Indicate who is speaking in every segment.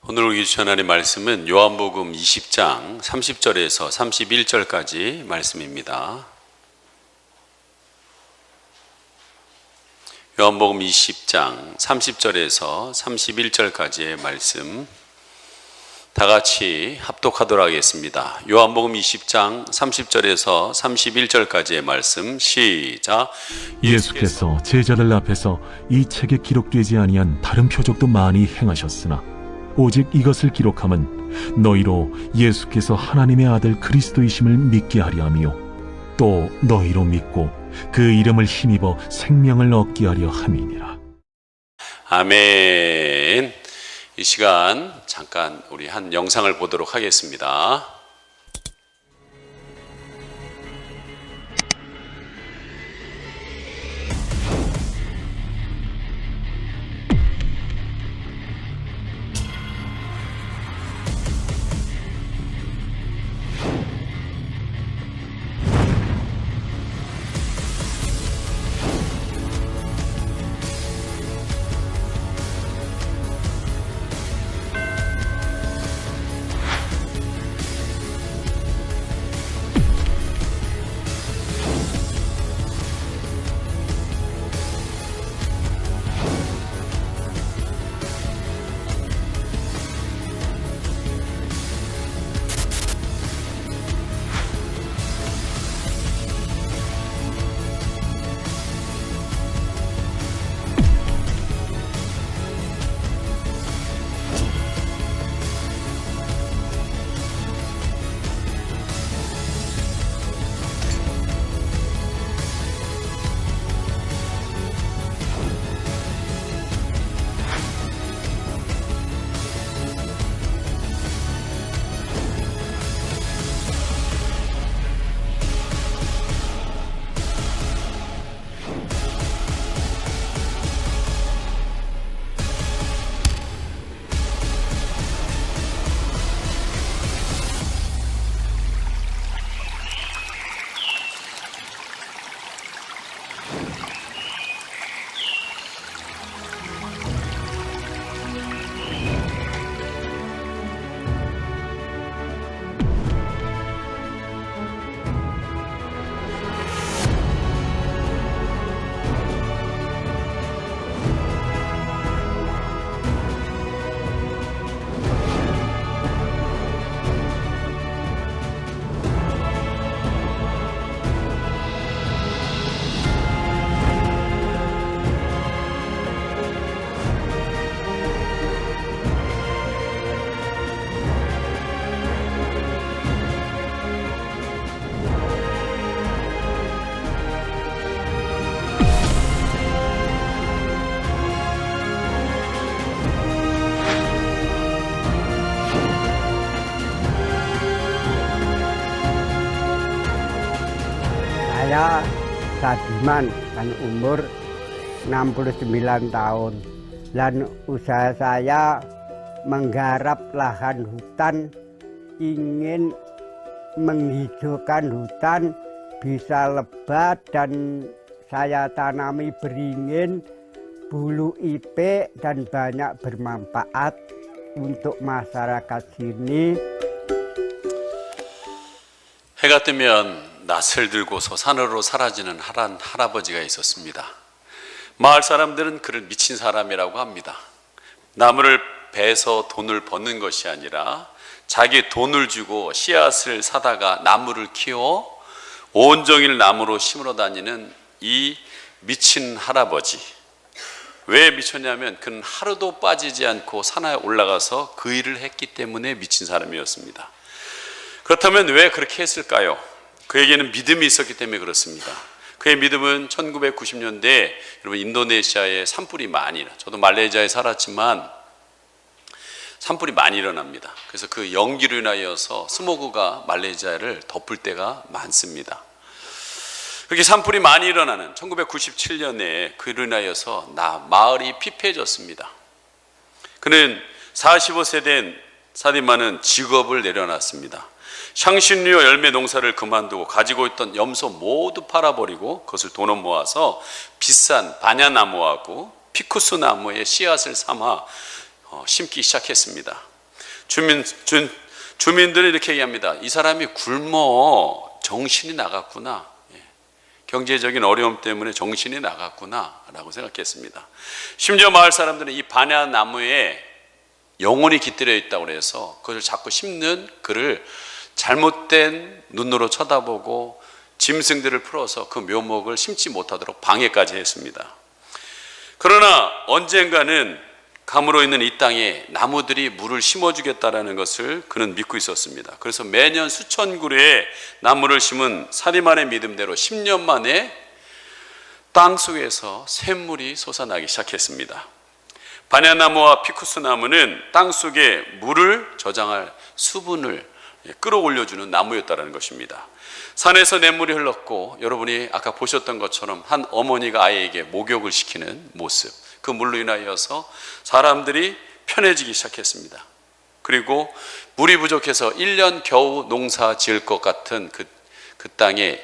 Speaker 1: 오늘 우리 주신 하나님의 말씀은 요한복음 20장 30절에서 31절까지 말씀입니다. 요한복음 20장 30절에서 31절까지의 말씀 다 같이 합독하도록 하겠습니다. 요한복음 20장 30절에서 31절까지의 말씀 시작.
Speaker 2: 예수께서 제자들 앞에서 이 책에 기록되지 아니한 다른 표적도 많이 행하셨으나 오직 이것을 기록함은 너희로 예수께서 하나님의 아들 그리스도이심을 믿게 하려 함이요 또 너희로 믿고 그 이름을 힘입어 생명을 얻게 하려 함이니라.
Speaker 1: 아멘. 이 시간 잠깐 우리 한 영상을 보도록 하겠습니다.
Speaker 3: Saya Sadiman dan umur 69 tahun dan usaha saya menggarap lahan hutan, ingin menghijaukan hutan bisa lebat dan saya tanami beringin, bulu ipe dan banyak bermanfaat untuk masyarakat sini.
Speaker 1: 해가 뜨면 낫을 들고서 산으로 사라지는 할아버지가 있었습니다. 마을 사람들은 그를 미친 사람이라고 합니다. 나무를 베서 돈을 버는 것이 아니라 자기 돈을 주고 씨앗을 사다가 나무를 키워 온종일 나무로 심으러 다니는 이 미친 할아버지. 왜 미쳤냐면 그는 하루도 빠지지 않고 산에 올라가서 그 일을 했기 때문에 미친 사람이었습니다. 그렇다면 왜 그렇게 했을까요? 그에게는 믿음이 있었기 때문에 그렇습니다. 그의 믿음은 1990년대에 여러분 인도네시아에 산불이 많이 저도 말레이시아에 살았지만 산불이 많이 일어납니다. 그래서 그 연기로 인하여서 스모그가 말레이시아를 덮을 때가 많습니다. 그렇게 산불이 많이 일어나는 1997년에 그로 인하여서 마을이 피폐해졌습니다. 그는 45세 된 사디만은 직업을 내려놨습니다. 향신료 열매 농사를 그만두고 가지고 있던 염소 모두 팔아버리고 그것을 돈을 모아서 비싼 바냐나무하고 피쿠스 나무의 씨앗을 삼아 심기 시작했습니다. 주민들은 이렇게 얘기합니다. 이 사람이 굶어 정신이 나갔구나. 경제적인 어려움 때문에 정신이 나갔구나 라고 생각했습니다. 심지어 마을 사람들은 이 바냐 나무에 영혼이 깃들여 있다고 해서 그것을 자꾸 심는 그를 잘못된 눈으로 쳐다보고 짐승들을 풀어서 그 묘목을 심지 못하도록 방해까지 했습니다. 그러나 언젠가는 감으로 있는 이 땅에 나무들이 물을 심어주겠다라는 것을 그는 믿고 있었습니다. 그래서 매년 수천 그루의 나무를 심은 사리만의 믿음대로 10년 만에 땅 속에서 샘물이 솟아나기 시작했습니다. 바냐나무와 피쿠스나무는 땅 속에 물을 저장할 수분을 끌어올려주는 나무였다는 것입니다. 산에서 냇물이 흘렀고 여러분이 아까 보셨던 것처럼 한 어머니가 아이에게 목욕을 시키는 모습, 그 물로 인하여서 사람들이 편해지기 시작했습니다. 그리고 물이 부족해서 1년 겨우 농사 지을 것 같은 그 땅에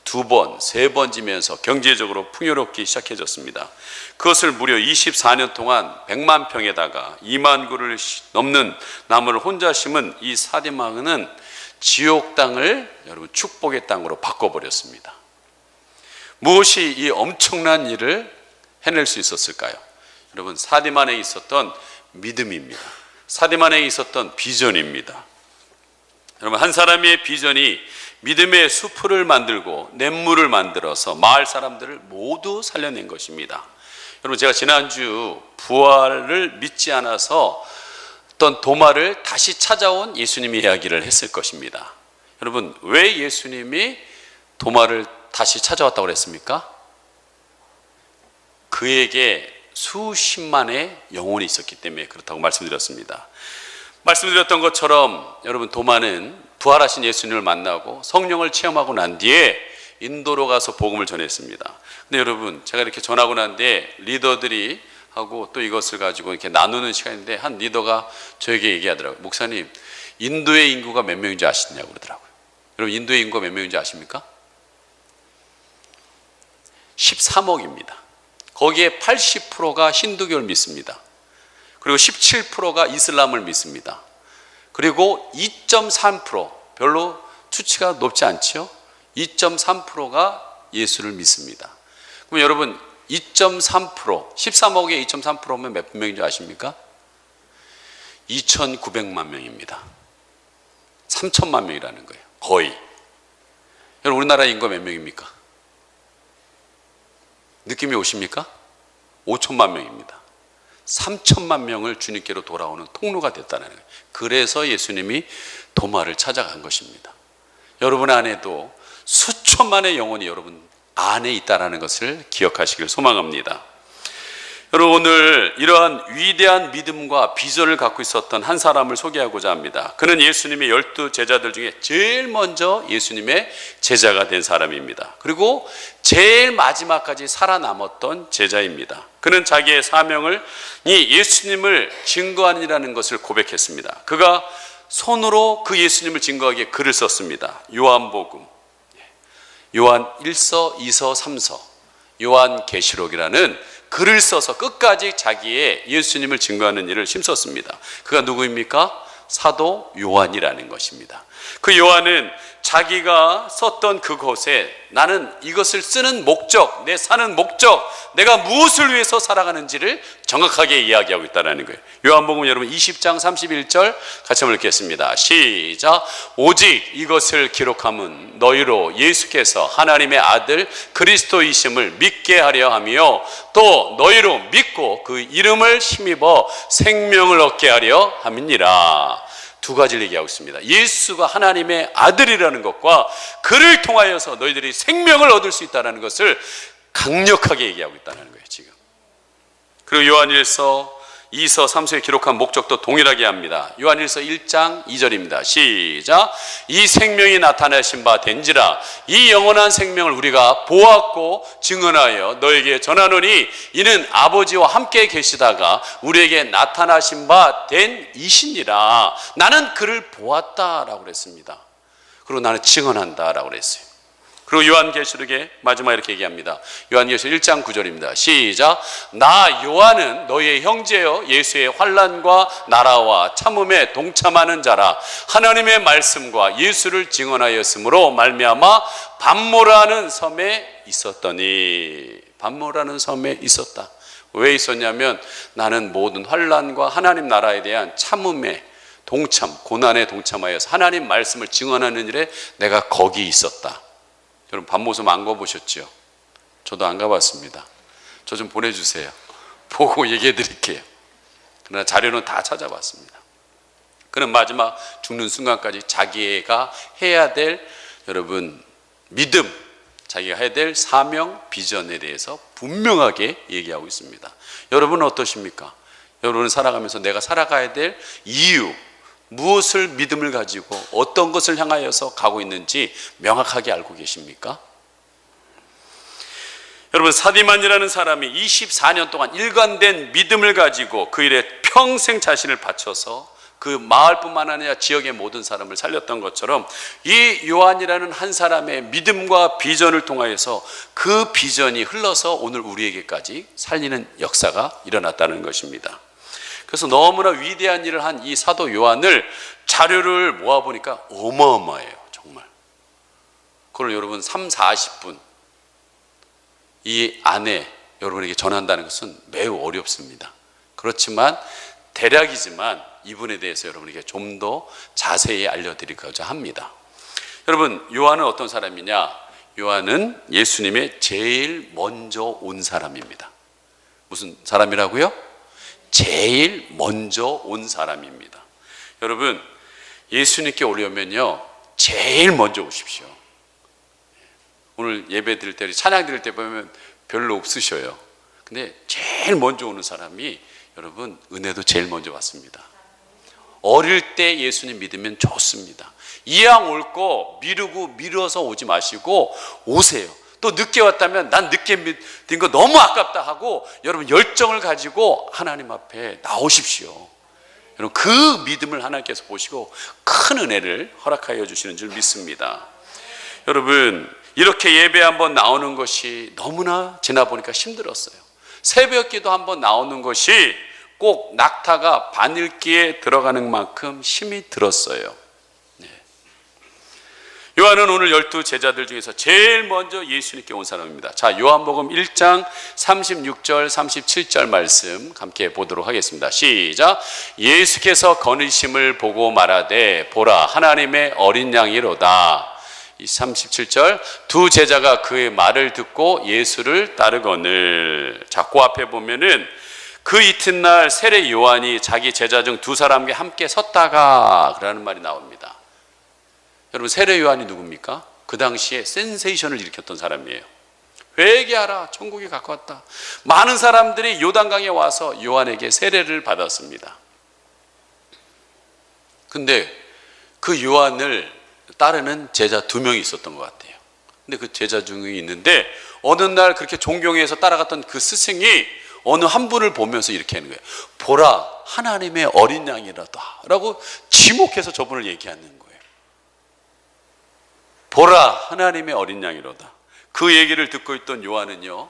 Speaker 1: 2번, 3번 지면서 경제적으로 풍요롭기 시작해졌습니다. 그것을 무려 24년 동안 100만 평에다가 2만 그루를 넘는 나무를 혼자 심은 이 사디마는 지옥 땅을 여러분 축복의 땅으로 바꿔버렸습니다. 무엇이 이 엄청난 일을 해낼 수 있었을까요? 여러분, 사디만에 있었던 믿음입니다. 사디만에 있었던 비전입니다. 여러분, 한 사람의 비전이 믿음의 수풀을 만들고 냇물을 만들어서 마을 사람들을 모두 살려낸 것입니다. 여러분, 제가 지난주 부활을 믿지 않아서 어떤 도마를 다시 찾아온 예수님의 이야기를 했을 것입니다. 여러분, 왜 예수님이 도마를 다시 찾아왔다고 그랬습니까? 그에게 수십만의 영혼이 있었기 때문에 그렇다고 말씀드렸습니다. 말씀드렸던 것처럼 여러분, 도마는 부활하신 예수님을 만나고 성령을 체험하고 난 뒤에 인도로 가서 복음을 전했습니다. 근데 여러분, 제가 이렇게 전하고 난 뒤에 리더들이 하고 또 이것을 가지고 이렇게 나누는 시간인데 한 리더가 저에게 얘기하더라고요. 목사님, 인도의 인구가 몇 명인지 아시냐고 그러더라고요. 여러분, 인도의 인구가 몇 명인지 아십니까? 13억입니다. 거기에 80%가 힌두교를 믿습니다. 그리고 17%가 이슬람을 믿습니다. 그리고 2.3%, 별로 수치가 높지 않죠? 2.3%가 예수를 믿습니다. 그럼 여러분, 2.3%, 13억에 2.3%면 몇 명인 줄 아십니까? 2,900만 명입니다. 3천만 명이라는 거예요. 거의. 여러분, 우리나라 인구가 몇 명입니까? 느낌이 오십니까? 5천만 명입니다. 3천만 명을 주님께로 돌아오는 통로가 됐다는 거예요. 그래서 예수님이 도마를 찾아간 것입니다. 여러분 안에도 수천만의 영혼이 여러분 안에 있다는 것을 기억하시길 소망합니다. 여러분, 오늘 이러한 위대한 믿음과 비전을 갖고 있었던 한 사람을 소개하고자 합니다. 그는 예수님의 12 제자들 중에 제일 먼저 예수님의 제자가 된 사람입니다. 그리고 제일 마지막까지 살아남았던 제자입니다. 그는 자기의 사명을 예수님을 증거하느라는 것을 고백했습니다. 그가 손으로 그 예수님을 증거하기에 글을 썼습니다. 요한복음, 요한 1서, 2서, 3서, 요한계시록이라는 글을 써서 끝까지 자기의 예수님을 증거하는 일을 힘썼습니다. 그가 누구입니까? 사도 요한이라는 것입니다. 그 요한은 자기가 썼던 그곳에 나는 이것을 쓰는 목적, 내 사는 목적, 내가 무엇을 위해서 살아가는지를 정확하게 이야기하고 있다는 거예요. 요한복음 여러분 20장 31절 같이 한번 읽겠습니다. 시작. 오직 이것을 기록함은 너희로 예수께서 하나님의 아들 그리스도이심을 믿게 하려 하며 또 너희로 믿고 그 이름을 힘입어 생명을 얻게 하려 함이니라. 두 가지를 얘기하고 있습니다. 예수가 하나님의 아들이라는 것과 그를 통하여서 너희들이 생명을 얻을 수 있다는 것을 강력하게 얘기하고 있다는 거예요, 지금. 그리고 요한 1서, 2서, 3서에 기록한 목적도 동일하게 합니다. 요한 1서 1장 2절입니다. 시작. 이 생명이 나타나신 바 된지라 이 영원한 생명을 우리가 보았고 증언하여 너에게 전하노니 이는 아버지와 함께 계시다가 우리에게 나타나신 바 된 이시니라. 나는 그를 보았다라고 그랬습니다. 그리고 나는 증언한다라고 그랬어요. 그리고 요한계시록에 마지막에 이렇게 얘기합니다. 요한계시록 1장 9절입니다. 시작. 나 요한은 너희의 형제여 예수의 환난과 나라와 참음에 동참하는 자라. 하나님의 말씀과 예수를 증언하였으므로 말미암아 반모라는 섬에 있었더니. 반모라는 섬에 있었다. 왜 있었냐면 나는 모든 환난과 하나님 나라에 대한 참음에 동참, 고난에 동참하여서 하나님 말씀을 증언하는 일에 내가 거기 있었다. 여러분 반모섬 안 가보셨죠? 저도 안 가봤습니다. 저 좀 보내주세요. 보고 얘기해 드릴게요. 그러나 자료는 다 찾아봤습니다. 그는 마지막 죽는 순간까지 자기가 해야 될 여러분 믿음, 자기가 해야 될 사명, 비전에 대해서 분명하게 얘기하고 있습니다. 여러분은 어떠십니까? 여러분은 살아가면서 내가 살아가야 될 이유, 무엇을 믿음을 가지고 어떤 것을 향하여서 가고 있는지 명확하게 알고 계십니까? 여러분 사디만이라는 사람이 24년 동안 일관된 믿음을 가지고 그 일에 평생 자신을 바쳐서 그 마을뿐만 아니라 지역의 모든 사람을 살렸던 것처럼 이 요한이라는 한 사람의 믿음과 비전을 통하여서 그 비전이 흘러서 오늘 우리에게까지 살리는 역사가 일어났다는 것입니다. 그래서 너무나 위대한 일을 한 이 사도 요한을 자료를 모아보니까 어마어마해요. 정말. 그걸 여러분 30-40분 이 안에 여러분에게 전한다는 것은 매우 어렵습니다. 그렇지만 대략이지만 이분에 대해서 여러분에게 좀 더 자세히 알려드리고자 합니다. 여러분 요한은 어떤 사람이냐? 요한은 예수님의 제일 먼저 온 사람입니다. 무슨 사람이라고요? 제일 먼저 온 사람입니다. 여러분 예수님께 오려면요 제일 먼저 오십시오. 오늘 예배 드릴 때 찬양 드릴 때 보면 별로 없으셔요. 근데 제일 먼저 오는 사람이 여러분 은혜도 제일 먼저 받습니다. 어릴 때 예수님 믿으면 좋습니다. 이왕 올 거 미뤄서 오지 마시고 오세요. 또 늦게 왔다면 난 늦게 믿은 거 너무 아깝다 하고 여러분 열정을 가지고 하나님 앞에 나오십시오. 여러분 그 믿음을 하나님께서 보시고 큰 은혜를 허락하여 주시는 줄 믿습니다. 여러분 이렇게 예배 한번 나오는 것이 너무나 지나보니까 힘들었어요. 새벽 기도 한번 나오는 것이 꼭 낙타가 바늘기에 들어가는 만큼 힘이 들었어요. 요한은 오늘 12 제자들 중에서 제일 먼저 예수님께 온 사람입니다. 자, 요한복음 1장 36절 37절 말씀 함께 보도록 하겠습니다. 시작. 예수께서 거느심을 보고 말하되 보라 하나님의 어린 양이로다. 이 37절 두 제자가 그의 말을 듣고 예수를 따르거늘. 자, 그 앞에 보면은 그 이튿날 세례 요한이 자기 제자 중 두 사람과 함께 섰다가 그라는 말이 나옵니다. 여러분 세례 요한이 누굽니까? 그 당시에 센세이션을 일으켰던 사람이에요. 회개하라 천국이 가까웠다. 많은 사람들이 요단강에 와서 요한에게 세례를 받았습니다. 근데 그 요한을 따르는 제자 2명이 있었던 것 같아요. 근데 그 제자 중에 있는데 어느 날 그렇게 존경해서 따라갔던 그 스승이 어느 한 분을 보면서 이렇게 하는 거예요. 보라 하나님의 어린 양이라다 라고 지목해서 저분을 얘기하는 거예요. 보라 하나님의 어린 양이로다. 그 얘기를 듣고 있던 요한은요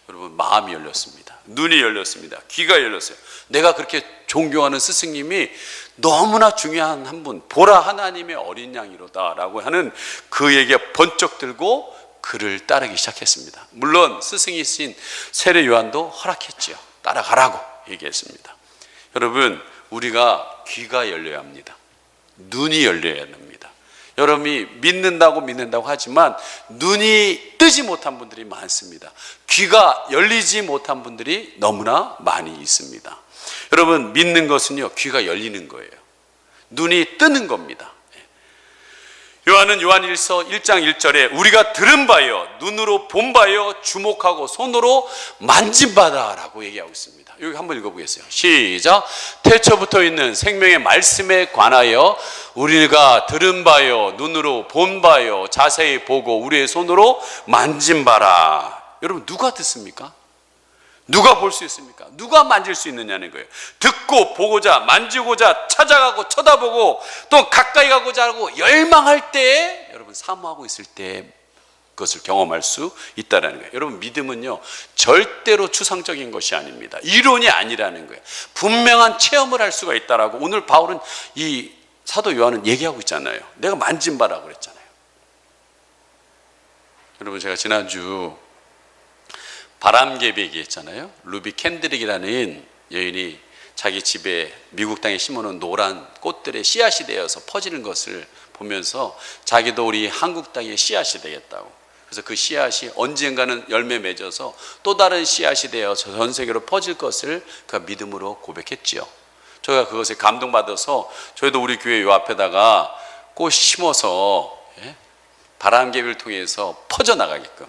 Speaker 1: 여러분 마음이 열렸습니다. 눈이 열렸습니다. 귀가 열렸어요. 내가 그렇게 존경하는 스승님이 너무나 중요한 한 분, 보라 하나님의 어린 양이로다 라고 하는 그 얘기가 번쩍 들고 그를 따르기 시작했습니다. 물론 스승이신 세례 요한도 허락했지요. 따라가라고 얘기했습니다. 여러분 우리가 귀가 열려야 합니다. 눈이 열려야 합니다. 여러분이 믿는다고 하지만 눈이 뜨지 못한 분들이 많습니다. 귀가 열리지 못한 분들이 너무나 많이 있습니다. 여러분 믿는 것은요 귀가 열리는 거예요. 눈이 뜨는 겁니다. 요한은 요한일서 1장 1절에 우리가 들은 바요 눈으로 본 바요 주목하고 손으로 만진 바다라고 얘기하고 있습니다. 여기 한번 읽어보겠어요. 시작. 태초부터 있는 생명의 말씀에 관하여 우리가 들은 바요 눈으로 본 바요 자세히 보고 우리의 손으로 만진 바라. 여러분 누가 듣습니까? 누가 볼 수 있습니까? 누가 만질 수 있느냐는 거예요. 듣고 보고자 만지고자 찾아가고 쳐다보고 또 가까이 가고자 하고 열망할 때에 여러분 사모하고 있을 때 그것을 경험할 수 있다는 거예요. 여러분, 믿음은요 절대로 추상적인 것이 아닙니다. 이론이 아니라는 거예요. 분명한 체험을 할 수가 있다라고 오늘 바울은 이 사도 요한은 얘기하고 있잖아요. 내가 만진 바라고 그랬잖아요. 여러분, 제가 지난주 바람개비 얘기했잖아요. 루비 캔드릭이라는 여인이 자기 집에 미국 땅에 심어놓은 노란 꽃들의 씨앗이 되어서 퍼지는 것을 보면서 자기도 우리 한국 땅에 씨앗이 되겠다고, 그래서 그 씨앗이 언젠가는 열매 맺어서 또 다른 씨앗이 되어 전 세계로 퍼질 것을 그 믿음으로 고백했지요. 저희가 그것에 감동받아서 저희도 우리 교회 요 앞에다가 꽃 심어서 바람개비를 통해서 퍼져나가게끔,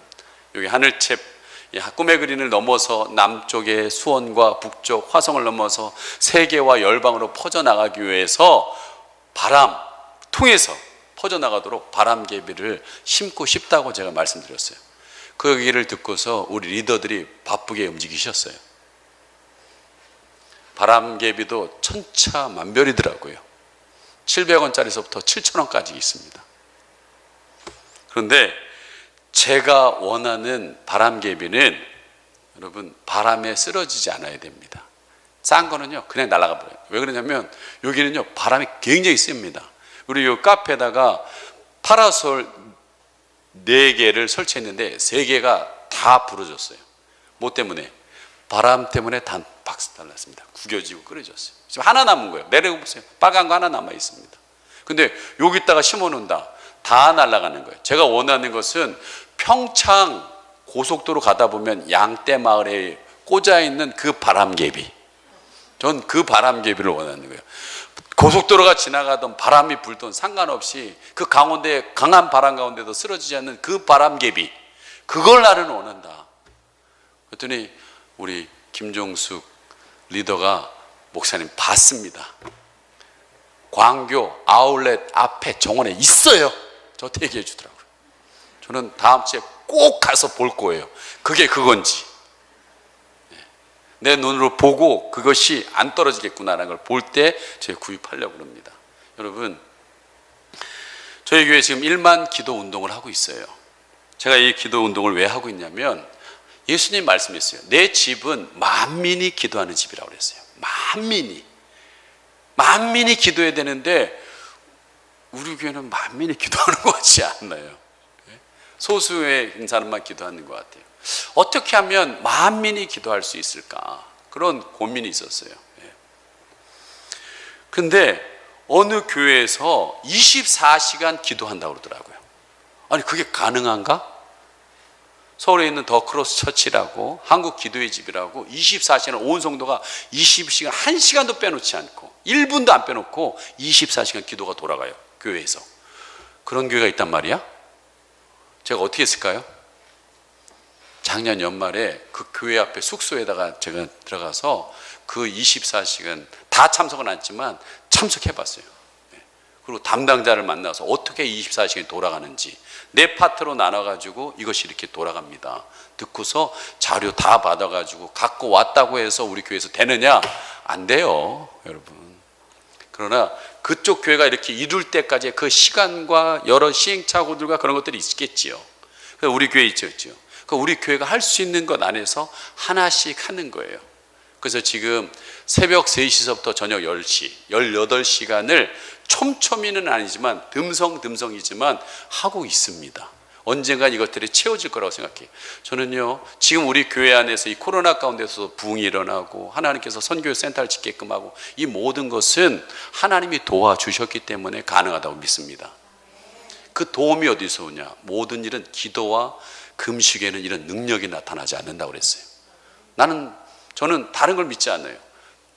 Speaker 1: 여기 하늘채 꿈의 그린을 넘어서 남쪽의 수원과 북쪽 화성을 넘어서 세계와 열방으로 퍼져나가기 위해서 바람 통해서 퍼져나가도록 바람개비를 심고 싶다고 제가 말씀드렸어요. 그 얘기를 듣고서 우리 리더들이 바쁘게 움직이셨어요. 바람개비도 천차만별이더라고요. 700원짜리서부터 7,000원까지 있습니다. 그런데 제가 원하는 바람개비는 여러분, 바람에 쓰러지지 않아야 됩니다. 싼 거는요 그냥 날아가 버려요. 왜 그러냐면 여기는요 바람이 굉장히 셉니다. 우리 요 카페에다가 파라솔 4개를 설치했는데 3개가 다 부러졌어요. 뭐 때문에? 바람 때문에 단 박살났습니다. 구겨지고 끊어졌어요. 지금 하나 남은 거예요. 내려가 보세요. 빨간 거 하나 남아 있습니다. 근데 여기다가 심어 놓는다, 다 날아가는 거예요. 제가 원하는 것은 평창 고속도로 가다 보면 양떼 마을에 꽂아 있는 그 바람개비, 전 그 바람개비를 원하는 거예요. 고속도로가 지나가던 바람이 불던 상관없이 그 가운데 강한 바람 가운데도 쓰러지지 않는 그 바람개비, 그걸 나는 원한다. 그랬더니 우리 김종숙 리더가 목사님 봤습니다. 광교 아울렛 앞에 정원에 있어요. 저한테 얘기해 주더라고요. 저는 다음 주에 꼭 가서 볼 거예요. 그게 그건지. 내 눈으로 보고 그것이 안 떨어지겠구나라는 걸 볼 때 제가 구입하려고 합니다. 여러분, 저희 교회 지금 1만 기도 운동을 하고 있어요. 제가 이 기도 운동을 왜 하고 있냐면 예수님 말씀했어요. 내 집은 만민이 기도하는 집이라고 그랬어요. 만민이 기도해야 되는데 우리 교회는 만민이 기도하는 것 같지 않나요? 소수의 사람만 기도하는 것 같아요. 어떻게 하면 만민이 기도할 수 있을까? 그런 고민이 있었어요. 근데 어느 교회에서 24시간 기도한다고 그러더라고요. 아니, 그게 가능한가? 서울에 있는 더 크로스 처치라고, 한국 기도의 집이라고 24시간 온 성도가 20시간 1시간도 빼놓지 않고 1분도 안 빼놓고 24시간 기도가 돌아가요. 교회에서. 그런 교회가 있단 말이야? 제가 어떻게 했을까요? 작년 연말에 그 교회 앞에 숙소에다가 제가 들어가서 그 24시간 다 참석은 않지만 참석해봤어요. 그리고 담당자를 만나서 어떻게 24시간이 돌아가는지 내 파트로 나눠가지고 이것이 이렇게 돌아갑니다. 듣고서 자료 다 받아가지고 갖고 왔다고 해서 우리 교회에서 되느냐? 안 돼요, 여러분. 그러나 그쪽 교회가 이렇게 이룰 때까지 그 시간과 여러 시행착오들과 그런 것들이 있겠지요. 그래서 우리 교회 있죠. 우리 교회가 할 수 있는 것 안에서 하나씩 하는 거예요. 그래서 지금 새벽 3시서부터 저녁 10시, 18시간을 촘촘히는 아니지만 듬성듬성이지만 하고 있습니다. 언젠간 이것들이 채워질 거라고 생각해요. 저는요, 지금 우리 교회 안에서 이 코로나 가운데서 부흥이 일어나고 하나님께서 선교 센터를 짓게끔 하고 이 모든 것은 하나님이 도와주셨기 때문에 가능하다고 믿습니다. 그 도움이 어디서 오냐? 모든 일은 기도와 금식에는 이런 능력이 나타나지 않는다고 그랬어요. 저는 다른 걸 믿지 않아요.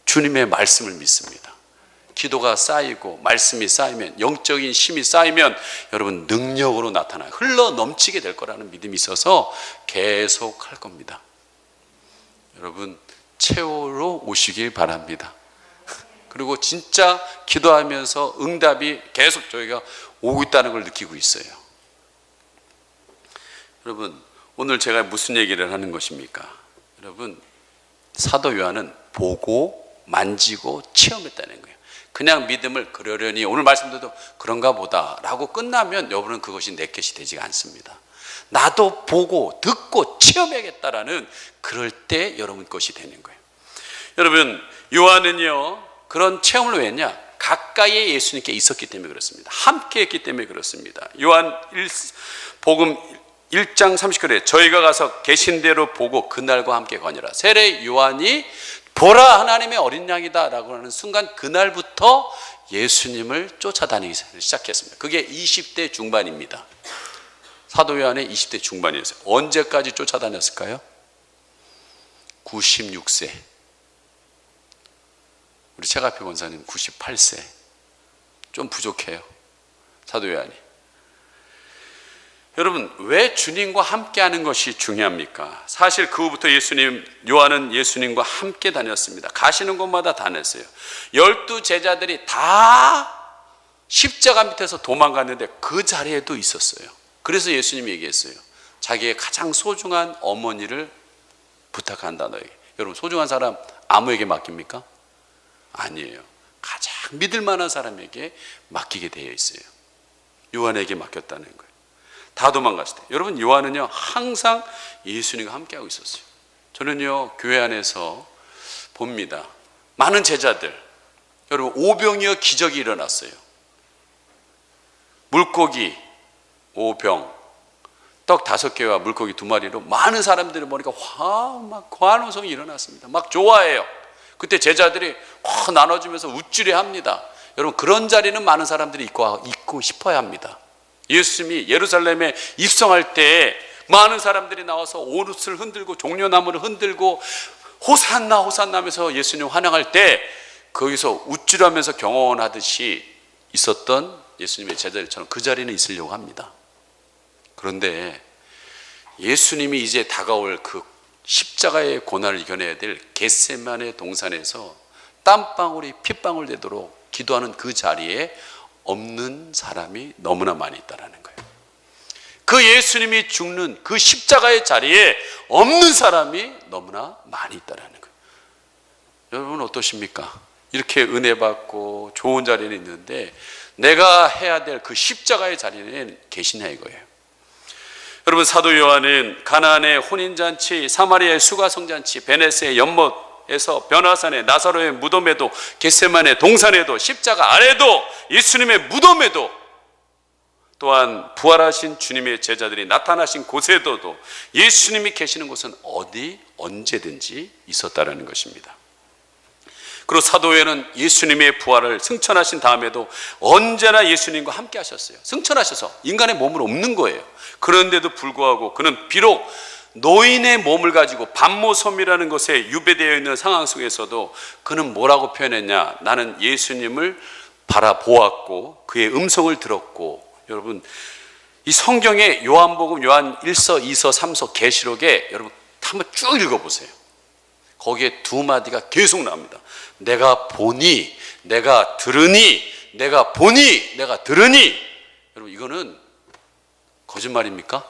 Speaker 1: 주님의 말씀을 믿습니다. 기도가 쌓이고 말씀이 쌓이면, 영적인 힘이 쌓이면 여러분 능력으로 나타나요. 흘러 넘치게 될 거라는 믿음이 있어서 계속 할 겁니다. 여러분 채우러 오시길 바랍니다. 그리고 진짜 기도하면서 응답이 계속 저희가 오고 있다는 걸 느끼고 있어요. 여러분, 오늘 제가 무슨 얘기를 하는 것입니까? 여러분, 사도 요한은 보고 만지고 체험했다는 거예요. 그냥 믿음을 그러려니 오늘 말씀드려도 그런가 보다 라고 끝나면 여러분은 그것이 내 것이 되지가 않습니다. 나도 보고 듣고 체험해야겠다라는 그럴 때 여러분 것이 되는 거예요. 여러분, 요한은요 그런 체험을 왜 했냐? 가까이에 예수님께 있었기 때문에 그렇습니다. 함께 했기 때문에 그렇습니다. 복음 1장 30절에 저희가 가서 계신 대로 보고 그날과 함께 거니라. 세례 요한이 보라 하나님의 어린 양이다 라고 하는 순간 그날부터 예수님을 쫓아다니기 시작했습니다. 그게 20대 중반입니다. 사도 요한의 20대 중반이었어요. 언제까지 쫓아다녔을까요? 96세. 우리 최가표 권사님 98세. 좀 부족해요, 사도 요한이. 여러분, 왜 주님과 함께하는 것이 중요합니까? 사실 그 후부터 요한은 예수님과 함께 다녔습니다. 가시는 곳마다 다녔어요. 12 제자들이 다 십자가 밑에서 도망갔는데 그 자리에도 있었어요. 그래서 예수님이 얘기했어요. 자기의 가장 소중한 어머니를 부탁한다, 너에게. 여러분, 소중한 사람 아무에게 맡깁니까? 아니에요. 가장 믿을 만한 사람에게 맡기게 되어 있어요. 요한에게 맡겼다는 거예요. 다 도망갔을 때. 여러분, 요한은요 항상 예수님과 함께하고 있었어요. 저는요 교회 안에서 봅니다. 많은 제자들, 여러분, 오병이어 기적이 일어났어요. 물고기 5병, 떡 5개와 물고기 2마리로 많은 사람들을 보니까 막 환호성이 일어났습니다. 막 좋아해요. 그때 제자들이 나눠주면서 우쭐해 합니다. 여러분, 그런 자리는 많은 사람들이 있고 싶어야 합니다. 예수님이 예루살렘에 입성할 때 많은 사람들이 나와서 옷을 흔들고 종려나무를 흔들고 호산나 호산나 하면서 예수님 환영할 때 거기서 우쭐하면서 경원하듯이 있었던 예수님의 제자들처럼 그 자리는 있으려고 합니다. 그런데 예수님이 이제 다가올 그 십자가의 고난을 이겨내야 될 겟세마네 동산에서 땀방울이 핏방울 되도록 기도하는 그 자리에 없는 사람이 너무나 많이 있다는 거예요. 그 예수님이 죽는 그 십자가의 자리에 없는 사람이 너무나 많이 있다는 거예요. 여러분 어떠십니까? 이렇게 은혜 받고 좋은 자리는 있는데 내가 해야 될 그 십자가의 자리에 계시냐 이거예요. 여러분, 사도 요한은 가나안의 혼인잔치, 사마리아의 수가성잔치, 베네스의 연못에서 변화산의 나사로의 무덤에도, 겟세마네 동산에도, 십자가 아래도, 예수님의 무덤에도, 또한 부활하신 주님의 제자들이 나타나신 곳에도 예수님이 계시는 곳은 어디 언제든지 있었다라는 것입니다. 그리고 사도회는 예수님의 부활을 승천하신 다음에도 언제나 예수님과 함께 하셨어요. 승천하셔서 인간의 몸을 옮는 거예요. 그런데도 불구하고 그는 비록 노인의 몸을 가지고 반모섬이라는 것에 유배되어 있는 상황 속에서도 그는 뭐라고 표현했냐? 나는 예수님을 바라보았고 그의 음성을 들었고. 여러분, 이 성경의 요한복음, 요한 1서, 2서, 3서, 계시록에 여러분 한번 쭉 읽어보세요. 거기에 두 마디가 계속 나옵니다. 내가 보니, 내가 들으니, 내가 보니, 내가 들으니. 여러분, 이거는 거짓말입니까?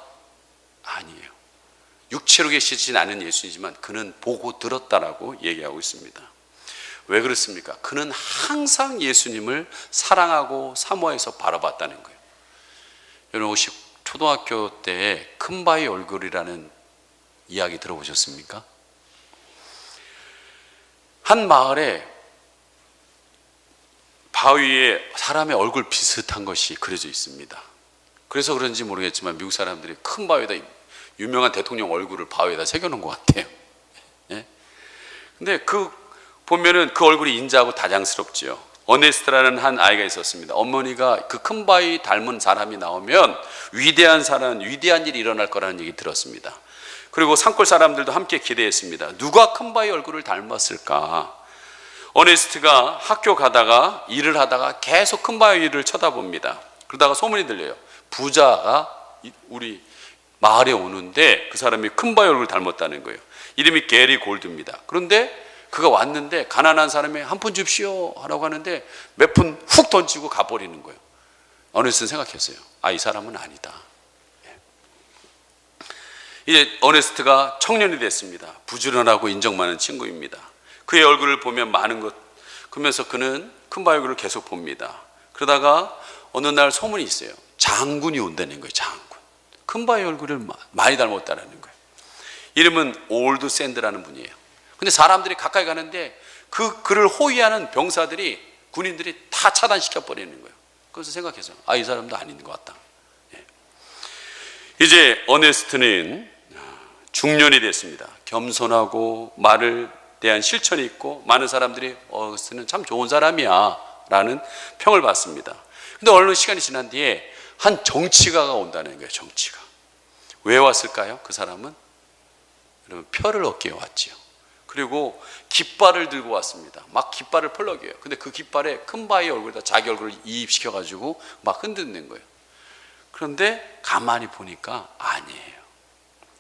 Speaker 1: 아니에요. 육체로 계시진 않은 예수이지만 그는 보고 들었다라고 얘기하고 있습니다. 왜 그렇습니까? 그는 항상 예수님을 사랑하고 사모해서 바라봤다는 거예요. 여러분, 혹시 초등학교 때 큰바위 얼굴이라는 이야기 들어보셨습니까? 한 마을에 바위에 사람의 얼굴 비슷한 것이 그려져 있습니다. 그래서 그런지 모르겠지만 미국 사람들이 큰 바위에다 유명한 대통령 얼굴을 바위에다 새겨놓은 것 같아요. 예? 근데 보면은 그 얼굴이 인자하고 다장스럽지요. 어네스트라는 한 아이가 있었습니다. 어머니가 그 큰 바위 닮은 사람이 나오면 위대한 일이 일어날 거라는 얘기 들었습니다. 그리고 산골 사람들도 함께 기대했습니다. 누가 큰 바위 얼굴을 닮았을까? 어네스트가 학교 가다가 일을 하다가 계속 큰 바위를 쳐다봅니다. 그러다가 소문이 들려요. 부자가 우리 마을에 오는데 그 사람이 큰 바위 얼굴을 닮았다는 거예요. 이름이 게리 골드입니다. 그런데 그가 왔는데 가난한 사람이 한 푼 줍시오 하라고 하는데 몇 푼 훅 던지고 가버리는 거예요. 어네스트는 생각했어요. 이 사람은 아니다. 이제 어네스트가 청년이 됐습니다. 부지런하고 인정 많은 친구입니다. 그의 얼굴을 보면 그러면서 그는 큰 바위 얼굴을 계속 봅니다. 그러다가 어느 날 소문이 있어요. 장군이 온다는 거예요. 장군. 큰 바위 얼굴을 많이 닮았다는 거예요. 이름은 올드 샌드라는 분이에요. 근데 사람들이 가까이 가는데 그를 호위하는 병사들이, 군인들이 다 차단시켜 버리는 거예요. 그래서 생각해서 이 사람도 아닌 것 같다. 이제 어네스트는 중년이 됐습니다. 겸손하고 말을 대한 실천이 있고 많은 사람들이 어네스트는 참 좋은 사람이야 라는 평을 받습니다. 근데 어느 시간이 지난 뒤에 한 정치가가 온다는 거예요. 정치가. 왜 왔을까요? 그 사람은 여러분 표를 얻기 위해 왔지요. 그리고 깃발을 들고 왔습니다. 막 깃발을 펄럭여요. 근데 그 깃발에 큰 바위 얼굴에다 자기 얼굴을 이입시켜 가지고 막 흔드는 거예요. 그런데 가만히 보니까 아니에요.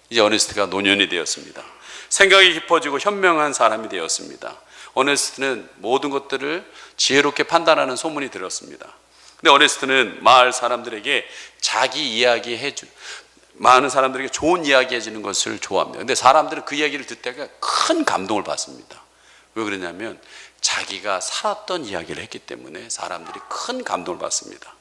Speaker 1: 이제 어네스트가 노년이 되었습니다. 생각이 깊어지고 현명한 사람이 되었습니다. 어네스트는 모든 것들을 지혜롭게 판단하는 소문이 들었습니다. 근데 어네스트는 마을 사람들에게 자기 이야기 많은 사람들에게 좋은 이야기 해주는 것을 좋아합니다. 근데 사람들은 그 이야기를 듣다가 큰 감동을 받습니다. 왜 그러냐면 자기가 살았던 이야기를 했기 때문에 사람들이 큰 감동을 받습니다.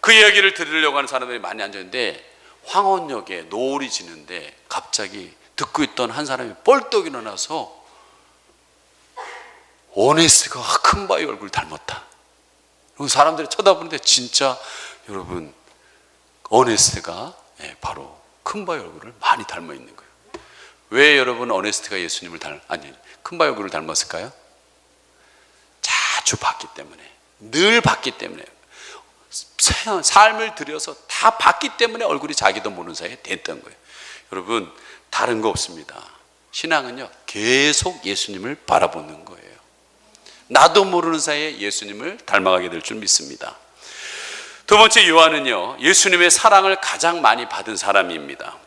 Speaker 1: 그 이야기를 들으려고 하는 사람들이 많이 앉았는데 황혼역에 노을이 지는데 갑자기 듣고 있던 한 사람이 뻘떡 일어나서 어네스트가 큰 바위 얼굴 닮았다. 그리고 사람들이 쳐다보는데 진짜 여러분 어네스트가 바로 큰 바위 얼굴을 많이 닮아 있는 거예요. 왜 여러분 어네스트가 예수님을 큰 바위 얼굴을 닮았을까요? 자주 봤기 때문에, 늘 봤기 때문에, 삶을 들여서 다 봤기 때문에 얼굴이 자기도 모르는 사이에 됐던 거예요. 여러분 다른 거 없습니다. 신앙은요 계속 예수님을 바라보는 거예요. 나도 모르는 사이에 예수님을 닮아가게 될 줄 믿습니다. 두 번째 요한은요 예수님의 사랑을 가장 많이 받은 사람입니다.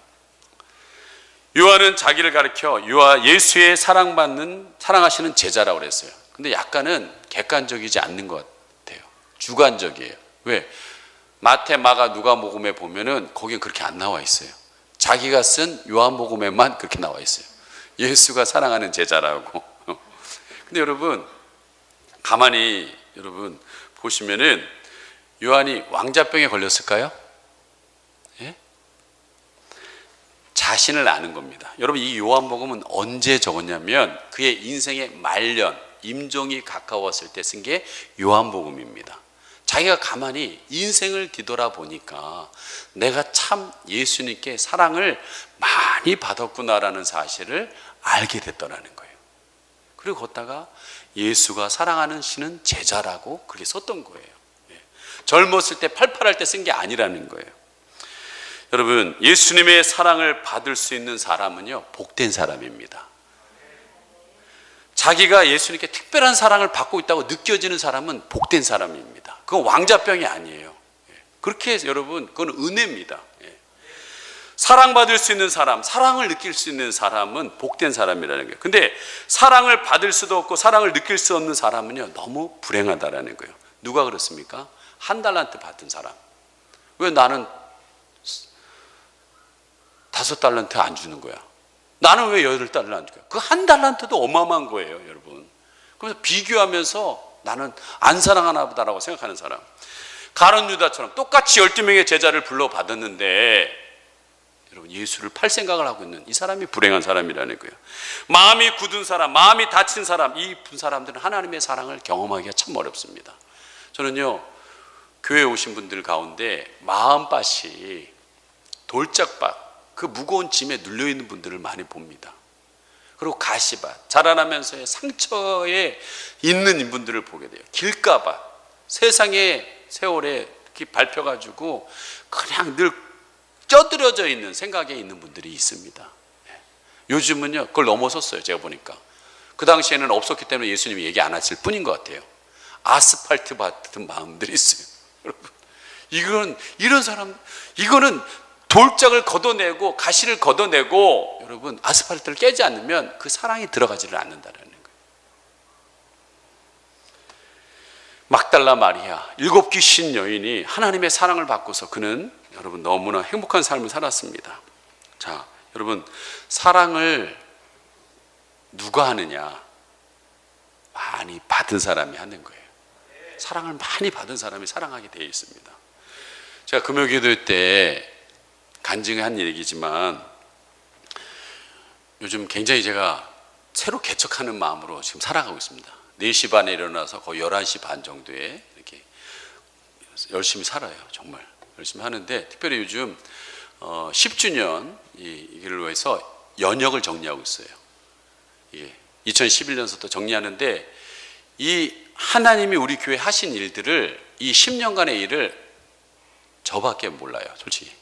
Speaker 1: 요한은 자기를 가리켜 예수의 사랑하시는 제자라고 그랬어요. 근데 약간은 객관적이지 않는 것 같아요. 주관적이에요. 왜? 마태, 마가, 누가복음에 보면은 거긴 그렇게 안 나와 있어요. 자기가 쓴 요한복음에만 그렇게 나와 있어요. 예수가 사랑하는 제자라고. 근데 여러분 가만히 여러분 보시면은 요한이 왕자병에 걸렸을까요? 예? 자신을 아는 겁니다. 여러분 이 요한복음은 언제 적었냐면 그의 인생의 말년, 임종이 가까웠을 때 쓴 게 요한복음입니다. 자기가 가만히 인생을 뒤돌아보니까 내가 참 예수님께 사랑을 많이 받았구나라는 사실을 알게 됐더라는 거예요. 그리고 걷다가 예수가 사랑하는 신은 제자라고 그렇게 썼던 거예요. 젊었을 때 팔팔할 때 쓴 게 아니라는 거예요. 여러분 예수님의 사랑을 받을 수 있는 사람은요 복된 사람입니다. 자기가 예수님께 특별한 사랑을 받고 있다고 느껴지는 사람은 복된 사람입니다. 그건 왕자병이 아니에요. 그렇게 해서 여러분 그건 은혜입니다. 사랑받을 수 있는 사람, 사랑을 느낄 수 있는 사람은 복된 사람이라는 거예요. 근데 사랑을 받을 수도 없고 사랑을 느낄 수 없는 사람은요 너무 불행하다라는 거예요. 누가 그렇습니까? 1달란트 받은 사람. 왜 나는 5달란트 안 주는 거야? 나는 왜 8달란트 안 줄까요? 그 1달란트도 어마어마한 거예요, 여러분. 그래서 비교하면서 나는 안 사랑하나 보다라고 생각하는 사람. 가룟 유다처럼 똑같이 12명의 제자를 불러받았는데 여러분 예수를 팔 생각을 하고 있는 이 사람이 불행한 사람이라는 거예요. 마음이 굳은 사람, 마음이 다친 사람, 이 사람들은 하나님의 사랑을 경험하기가 참 어렵습니다. 저는요 교회에 오신 분들 가운데 마음밭이 돌짝밭, 그 무거운 짐에 눌려있는 분들을 많이 봅니다. 그리고 가시밭, 자라나면서의 상처에 있는 분들을 보게 돼요. 길가밭, 세상의 세월에 이렇게 밟혀가지고 그냥 늘 쪄들어져 있는 생각에 있는 분들이 있습니다. 요즘은요 그걸 넘어섰어요. 제가 보니까 그 당시에는 없었기 때문에 예수님이 얘기 안 하실 뿐인 것 같아요. 아스팔트 같은 마음들이 있어요. 여러분 이런 사람, 이거는 돌짝을 걷어내고 가시를 걷어내고 여러분 아스팔트를 깨지 않으면 그 사랑이 들어가지를 않는다는 거예요. 막달라 마리아 7귀신 여인이 하나님의 사랑을 받고서 그는 여러분 너무나 행복한 삶을 살았습니다. 자, 여러분 사랑을 누가 하느냐? 많이 받은 사람이 하는 거예요. 사랑을 많이 받은 사람이 사랑하게 되어 있습니다. 제가 금요기도 때 간증한 얘기지만 요즘 굉장히 제가 새로 개척하는 마음으로 지금 살아가고 있습니다. 4시 반에 일어나서 거의 11시 반 정도에 이렇게 열심히 살아요. 정말 열심히 하는데, 특별히 요즘 10주년 이 길로 해서 연역을 정리하고 있어요. 이게 2011년부터 정리하는데, 이 하나님이 우리 교회 하신 일들을, 이 10년간의 일을 저밖에 몰라요. 솔직히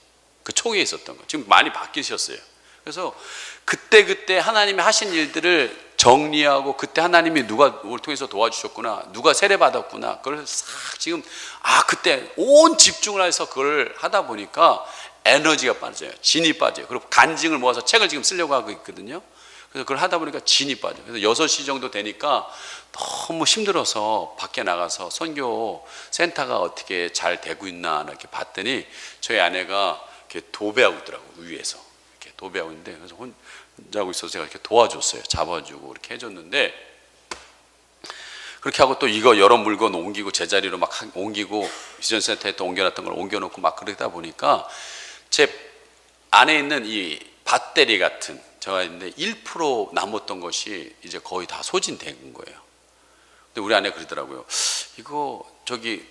Speaker 1: 그 초기에 있었던 거 지금 많이 바뀌셨어요. 그래서 그때 하나님이 하신 일들을 정리하고, 그때 하나님이 누가 우리를 통해서 도와주셨구나, 누가 세례 받았구나, 그걸 싹 지금 그때 온 집중을 해서 그걸 하다 보니까 에너지가 빠져요. 진이 빠져요. 그리고 간증을 모아서 책을 지금 쓰려고 하고 있거든요. 그래서 그걸 하다 보니까 진이 빠져요. 그래서 6시 정도 되니까 너무 힘들어서 밖에 나가서 선교 센터가 어떻게 잘 되고 있나 이렇게 봤더니, 저희 아내가 이렇게 도배하고 있더라고요. 위에서 이렇게 도배하고 있는데, 그래서 혼자 하고 있어서 제가 이렇게 도와줬어요. 잡아주고 이렇게 해줬는데, 그렇게 하고 또 이거 여러 물건 옮기고 제자리로 막 옮기고, 비전센터에 또 옮겨놨던 걸 옮겨놓고 막 그러다 보니까 제 안에 있는 이 배터리 같은 제가 있는데 1% 남았던 것이 이제 거의 다 소진된 거예요. 근데 우리 아내가 그러더라고요. 이거 저기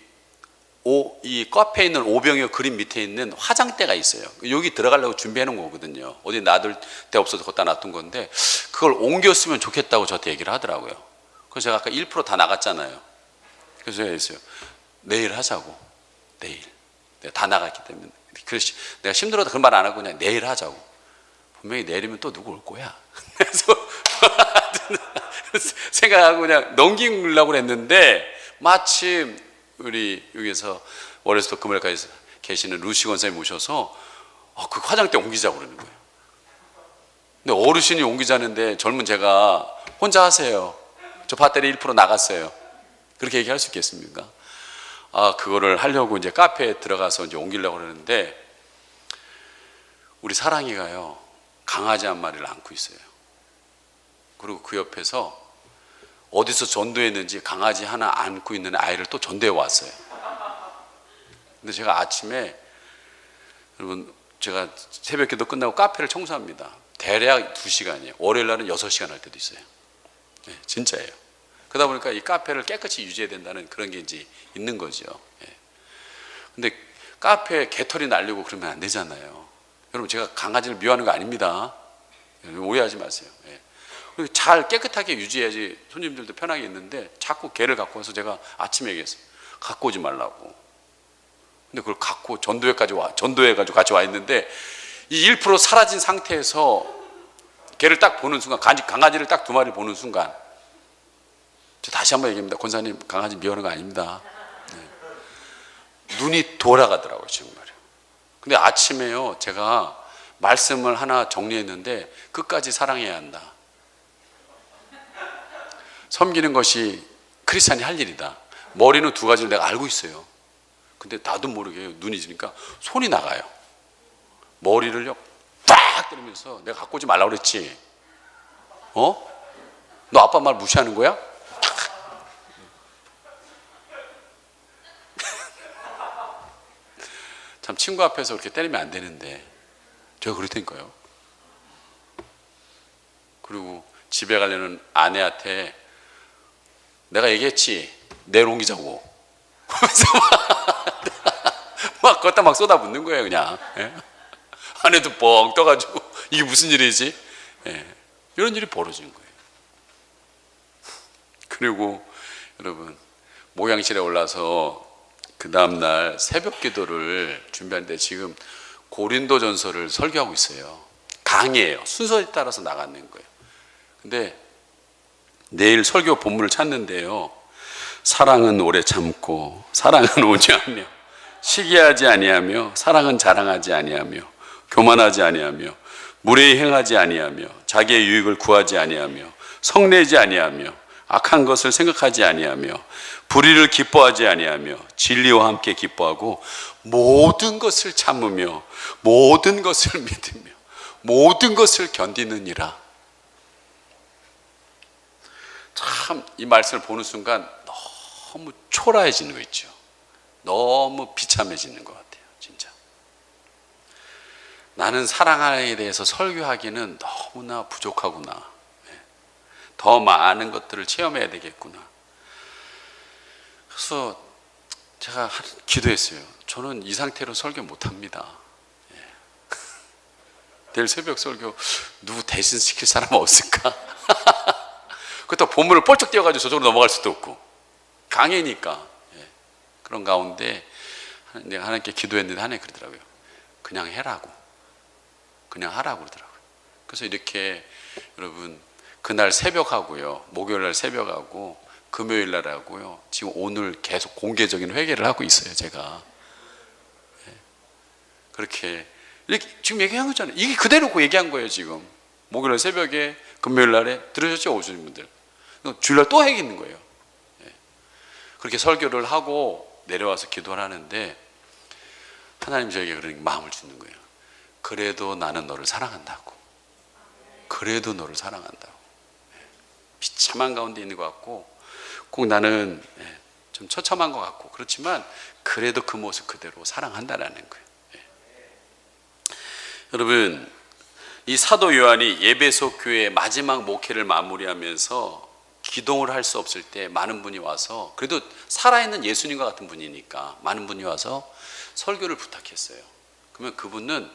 Speaker 1: 이 카페에 있는 오병이어 그림 밑에 있는 화장대가 있어요. 여기 들어가려고 준비해 놓은 거거든요. 어디 놔둘 데 없어서 거기다 놔둔 건데, 그걸 옮겼으면 좋겠다고 저한테 얘기를 하더라고요. 그래서 제가 아까 1% 다 나갔잖아요. 그래서 제가 했어요. 내일 하자고. 내일. 내가 다 나갔기 때문에. 그래서 내가 힘들어도 그런 말 안 하고 그냥 내일 하자고. 분명히 내일이면 또 누구 올 거야. 그래서 생각하고 그냥 넘기려고 했는데, 마침 우리 여기서 월요일부터 금요일까지 계시는 루시 권사님 모셔서 그 화장대 옮기자고 그러는 거예요. 근데 어르신이 옮기자는데 젊은 제가 혼자 하세요. 저 배터리 1% 나갔어요. 그렇게 얘기할 수 있겠습니까? 그거를 하려고 이제 카페에 들어가서 이제 옮기려고 그러는데, 우리 사랑이가요, 강아지 한 마리를 안고 있어요. 그리고 그 옆에서 어디서 전도했는지 강아지 하나 안고 있는 아이를 또 전도해 왔어요. 근데 제가 아침에, 여러분, 제가 새벽기도 끝나고 카페를 청소합니다. 대략 2시간이에요. 월요일 날은 6시간 할 때도 있어요. 네, 진짜예요. 그러다 보니까 이 카페를 깨끗이 유지해야 된다는 그런 게 이제 있는 거죠. 예. 근데 카페에 개털이 날리고 그러면 안 되잖아요. 여러분, 제가 강아지를 미워하는 거 아닙니다. 오해하지 마세요. 예. 잘 깨끗하게 유지해야지 손님들도 편하게 있는데, 자꾸 개를 갖고 와서 제가 아침에 얘기했어요. 갖고 오지 말라고. 근데 그걸 갖고 전도회가지고 같이 와 있는데, 이 1% 사라진 상태에서 개를 딱 보는 순간, 강아지를 딱 2마리 보는 순간, 저 다시 한번 얘기합니다. 권사님, 강아지 미워하는 거 아닙니다. 네. 눈이 돌아가더라고요, 정말요. 근데 아침에요, 제가 말씀을 하나 정리했는데, 끝까지 사랑해야 한다. 섬기는 것이 크리스찬이 할 일이다. 머리는 2가지를 내가 알고 있어요. 근데 나도 모르게 눈이 지니까 손이 나가요. 머리를요 딱 때리면서, 내가 갖고 오지 말라고 그랬지? 너 아빠 말 무시하는 거야? 참, 친구 앞에서 그렇게 때리면 안 되는데 제가 그럴 테니까요. 그리고 집에 가려는 아내한테 내가 얘기했지, 내일 옮기자고. 막 걷다 막 쏟아붓는 거예요, 그냥. 예? 아내도 뻥 떠가지고 이게 무슨 일이지? 예. 이런 일이 벌어진 거예요. 그리고 여러분, 목양실에 올라서 그 다음날 새벽 기도를 준비하는데, 지금 고린도전서를 설교하고 있어요. 강의예요. 순서에 따라서 나가는 거예요. 근데 내일 설교 본문을 찾는데요, 사랑은 오래 참고, 사랑은 온유하며, 시기하지 아니하며, 사랑은 자랑하지 아니하며, 교만하지 아니하며, 무례히 행하지 아니하며, 자기의 유익을 구하지 아니하며, 성내지 아니하며, 악한 것을 생각하지 아니하며, 불의를 기뻐하지 아니하며, 진리와 함께 기뻐하고, 모든 것을 참으며, 모든 것을 믿으며, 모든 것을 견디느니라. 참, 이 말씀을 보는 순간 너무 초라해지는 거 있죠. 너무 비참해지는 것 같아요, 진짜. 나는 사랑에 대해서 설교하기는 너무나 부족하구나. 더 많은 것들을 체험해야 되겠구나. 그래서 제가 기도했어요. 저는 이 상태로 설교 못합니다. 내일 새벽 설교 누구 대신 시킬 사람 없을까? 그렇다고 본문을 뻘쩍 띄워가지고 저쪽으로 넘어갈 수도 없고 강해니까. 그런 가운데 내가 하나님께 기도했는데 하나님 그러더라고요. 그냥 해라고, 그냥 하라고 그러더라고요. 그래서 이렇게 여러분 그날 새벽하고요, 목요일날 새벽하고 금요일날 하고요, 지금 오늘 계속 공개적인 회개를 하고 있어요. 제가 그렇게 이렇게 지금 얘기한 거잖아요. 이게 그대로 얘기한 거예요. 지금 목요일 새벽에 금요일날에 들으셨죠? 오시는 분들 주일날 또 해야겠는 거예요. 그렇게 설교를 하고 내려와서 기도를 하는데 하나님 저에게 그런 마음을 주는 거예요. 그래도 나는 너를 사랑한다고. 그래도 너를 사랑한다고. 비참한 가운데 있는 것 같고 꼭 나는 좀 처참한 것 같고 그렇지만 그래도 그 모습 그대로 사랑한다라는 거예요. 여러분, 이 사도 요한이 에베소 교회의 마지막 목회를 마무리하면서 기동을 할 수 없을 때 많은 분이 와서, 그래도 살아있는 예수님과 같은 분이니까 많은 분이 와서 설교를 부탁했어요. 그러면 그분은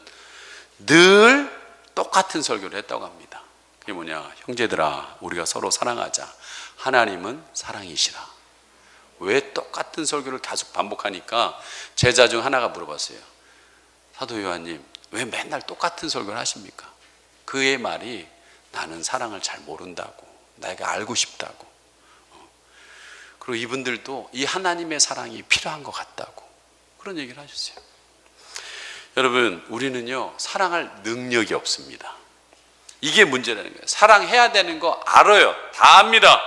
Speaker 1: 늘 똑같은 설교를 했다고 합니다. 그게 뭐냐? 형제들아, 우리가 서로 사랑하자. 하나님은 사랑이시라. 왜 똑같은 설교를 계속 반복하니까 제자 중 하나가 물어봤어요. 사도 요한님, 왜 맨날 똑같은 설교를 하십니까? 그의 말이 나는 사랑을 잘 모른다고, 내가 알고 싶다고. 그리고 이분들도 이 하나님의 사랑이 필요한 것 같다고 그런 얘기를 하셨어요. 여러분, 우리는요 사랑할 능력이 없습니다. 이게 문제라는 거예요. 사랑해야 되는 거 알아요. 다 압니다.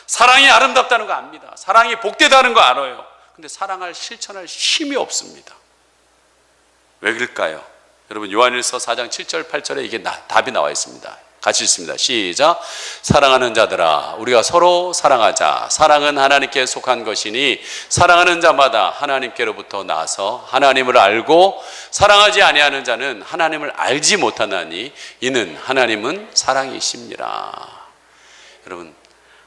Speaker 1: 사랑이 아름답다는 거 압니다. 사랑이 복되다는 거 알아요. 근데 사랑할 실천할 힘이 없습니다. 왜 그럴까요? 여러분, 요한일서 4장 7절 8절에 이게 답이 나와 있습니다. 같이 읽습니다. 시작. 사랑하는 자들아, 우리가 서로 사랑하자. 사랑은 하나님께 속한 것이니 사랑하는 자마다 하나님께로부터 나서 하나님을 알고, 사랑하지 아니하는 자는 하나님을 알지 못하나니 이는 하나님은 사랑이십니다. 여러분,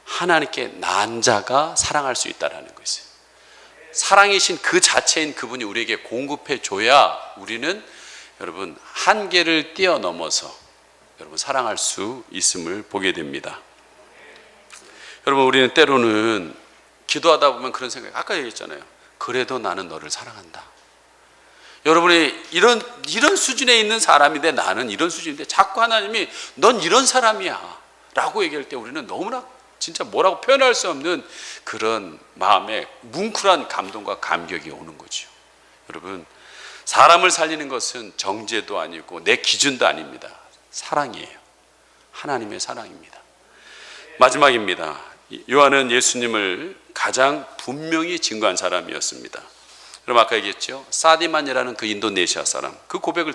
Speaker 1: 하나님께 난 자가 사랑할 수 있다는 것이에요. 사랑이신 그 자체인 그분이 우리에게 공급해 줘야 우리는 여러분 한계를 뛰어넘어서 여러분 사랑할 수 있음을 보게 됩니다. 여러분, 우리는 때로는 기도하다 보면 그런 생각이, 아까 얘기했잖아요. 그래도 나는 너를 사랑한다. 여러분이 이런 수준에 있는 사람인데, 나는 이런 수준인데 자꾸 하나님이 넌 이런 사람이야 라고 얘기할 때 우리는 너무나 진짜 뭐라고 표현할 수 없는 그런 마음에 뭉클한 감동과 감격이 오는 거죠. 여러분, 사람을 살리는 것은 정죄도 아니고 내 기준도 아닙니다. 사랑이에요. 하나님의 사랑입니다. 마지막입니다. 요한은 예수님을 가장 분명히 증거한 사람이었습니다. 그럼 아까 얘기했죠. 사디만이라는 그 인도네시아 사람, 그 고백을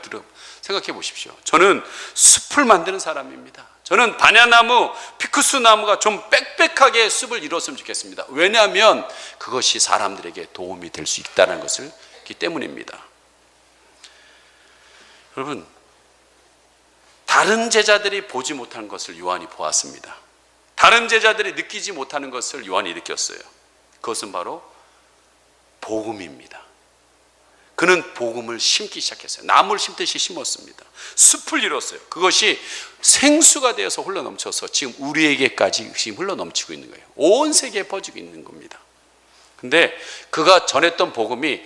Speaker 1: 생각해 보십시오. 저는 숲을 만드는 사람입니다. 저는 바냐나무, 피쿠스 나무가 좀 빽빽하게 숲을 이뤘으면 좋겠습니다. 왜냐하면 그것이 사람들에게 도움이 될 수 있다는 것을 기 때문입니다. 여러분, 다른 제자들이 보지 못한 것을 요한이 보았습니다. 다른 제자들이 느끼지 못하는 것을 요한이 느꼈어요. 그것은 바로 복음입니다. 그는 복음을 심기 시작했어요. 나무를 심듯이 심었습니다. 숲을 이뤘어요. 그것이 생수가 되어서 흘러넘쳐서 지금 우리에게까지 지금 흘러넘치고 있는 거예요. 온 세계에 퍼지고 있는 겁니다. 근데 그가 전했던 복음이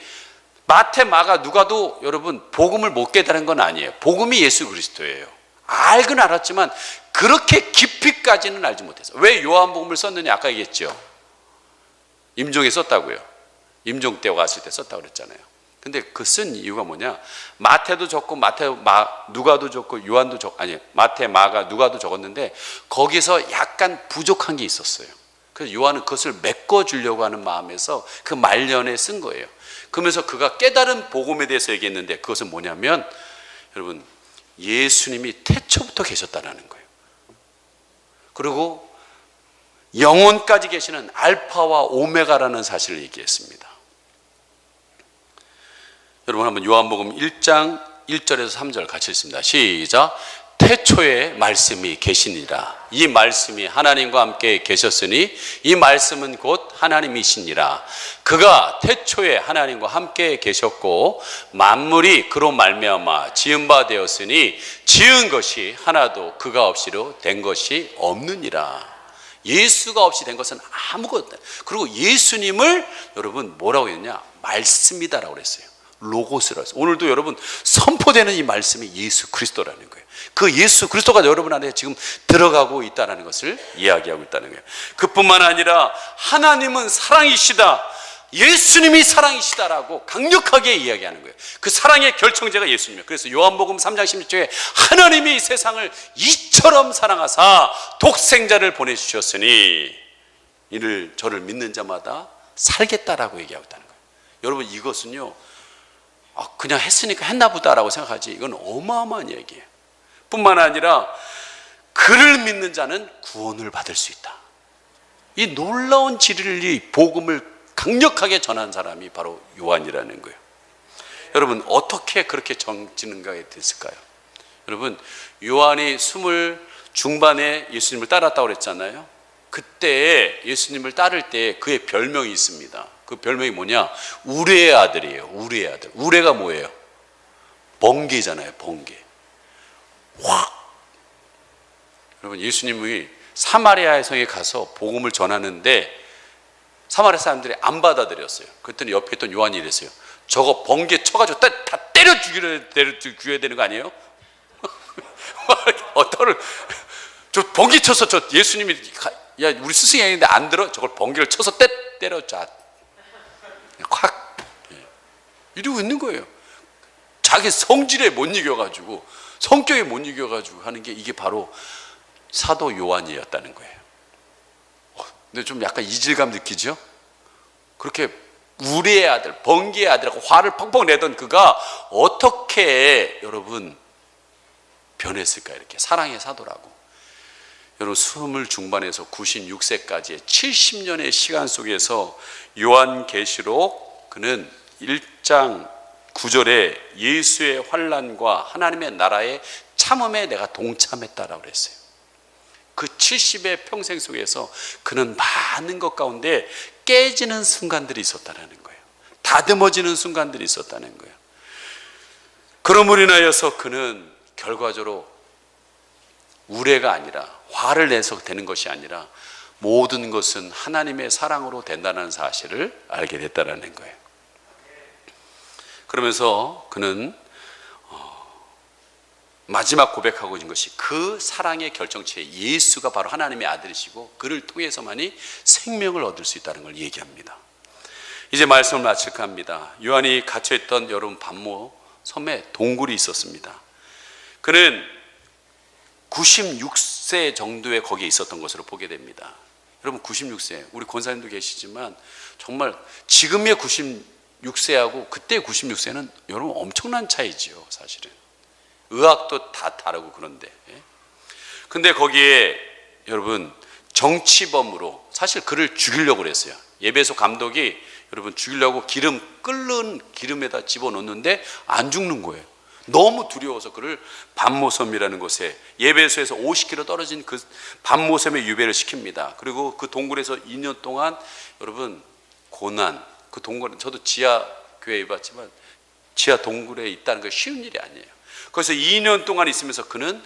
Speaker 1: 마태, 마가, 누가도 여러분 복음을 못 깨달은 건 아니에요. 복음이 예수 그리스도예요. 알긴 알았지만 그렇게 깊이까지는 알지 못했어요. 왜 요한복음을 썼느냐? 아까 얘기했죠. 임종에 썼다고요. 임종 때 왔을 때 썼다고 그랬잖아요. 근데 그 쓴 이유가 뭐냐? 마태도 적고 누가도 적고 요한도 마태, 마가, 누가도 적었는데 거기서 약간 부족한 게 있었어요. 그래서 요한은 그것을 메꿔주려고 하는 마음에서 그 말년에 쓴 거예요. 그러면서 그가 깨달은 복음에 대해서 얘기했는데 그것은 뭐냐면 여러분, 예수님이 태초부터 계셨다는 거예요. 그리고 영원까지 계시는 알파와 오메가라는 사실을 얘기했습니다. 여러분, 한번 요한복음 1장 1절에서 3절 같이 읽습니다. 시작. 태초에 말씀이 계시니라. 이 말씀이 하나님과 함께 계셨으니 이 말씀은 곧 하나님이시니라. 그가 태초에 하나님과 함께 계셨고 만물이 그로 말미암아 지은 바 되었으니 지은 것이 하나도 그가 없이로 된 것이 없느니라. 예수가 없이 된 것은 아무것도 없다. 그리고 예수님을 여러분 뭐라고 했냐? 말씀이다라고 그랬어요. 로고스라고 했어요. 오늘도 여러분 선포되는 이 말씀이 예수 그리스도라는 거예요. 그 예수 그리스도가 여러분 안에 지금 들어가고 있다는 것을 이야기하고 있다는 거예요. 그뿐만 아니라 하나님은 사랑이시다, 예수님이 사랑이시다라고 강력하게 이야기하는 거예요. 그 사랑의 결정제가 예수님이에요. 그래서 요한복음 3장 16절에 하나님이 세상을 이처럼 사랑하사 독생자를 보내주셨으니 이를 저를 믿는 자마다 살겠다라고 얘기하고 있다는 거예요. 여러분 이것은요, 그냥 했으니까 했나 보다라고 생각하지, 이건 어마어마한 얘기예요. 뿐만 아니라 그를 믿는 자는 구원을 받을 수 있다. 이 놀라운 진리 복음을 강력하게 전한 사람이 바로 요한이라는 거예요. 여러분 어떻게 그렇게 정지는가에 됐을까요? 여러분 요한이 20 중반에 예수님을 따랐다고 그랬잖아요. 그때 예수님을 따를 때 그의 별명이 있습니다. 그 별명이 뭐냐? 우레의 아들이에요. 우레의 아들. 우레가 뭐예요? 번개잖아요. 번개. 확. 여러분 예수님이 사마리아 성에 가서 복음을 전하는데 사마리아 사람들이 안 받아들였어요. 그랬더니 옆에 있던 요한이 이랬어요. 저거 번개 쳐가지고 다 때려 죽여야 되는 거 아니에요? 저 번개 쳐서 저 예수님이 야 우리 스승이 아닌데 안 들어? 저걸 번개를 쳐서 때려 확 이러고 있는 거예요. 자기 성질에 못 이겨가지고 성격에 못 이겨가지고 하는 게 이게 바로 사도 요한이었다는 거예요. 근데 좀 약간 이질감 느끼죠? 그렇게 우리의 아들, 번개의 아들하고 화를 펑펑 내던 그가 어떻게 여러분 변했을까? 이렇게 사랑의 사도라고. 여러분 20 중반에서 96세까지의 70년의 시간 속에서 요한계시록 그는 1장 9절에 예수의 환난과 하나님의 나라의 참음에 내가 동참했다라고 그랬어요. 그 70의 평생 속에서 그는 많은 것 가운데 깨지는 순간들이 있었다는 거예요. 다듬어지는 순간들이 있었다는 거예요. 그러므로 인하여서 그는 결과적으로 우레가 아니라 화를 내서 되는 것이 아니라 모든 것은 하나님의 사랑으로 된다는 사실을 알게 됐다는 거예요. 그러면서 그는 마지막 고백하고 있는 것이 그 사랑의 결정체 예수가 바로 하나님의 아들이시고 그를 통해서만이 생명을 얻을 수 있다는 걸 얘기합니다. 이제 말씀을 마칠까 합니다. 요한이 갇혀있던 여러분 반모 섬에 동굴이 있었습니다. 그는 96세 정도에 거기에 있었던 것으로 보게 됩니다. 여러분 96세, 우리 권사님도 계시지만 정말 지금의 96세하고 그때 96세는 여러분 엄청난 차이지요. 사실은 의학도 다 다르고 그런데 근데 거기에 여러분 정치범으로 사실 그를 죽이려고 그랬어요. 예배소 감독이 여러분 죽이려고 끓는 기름에다 집어넣는데 안 죽는 거예요. 너무 두려워서 그를 반모섬이라는 곳에 예배소에서 50km 떨어진 그 반모섬에 유배를 시킵니다. 그리고 그 동굴에서 2년 동안 여러분 고난, 그 동굴은 저도 지하 교회 입었지만 지하 동굴에 있다는 게 쉬운 일이 아니에요. 그래서 2년 동안 있으면서 그는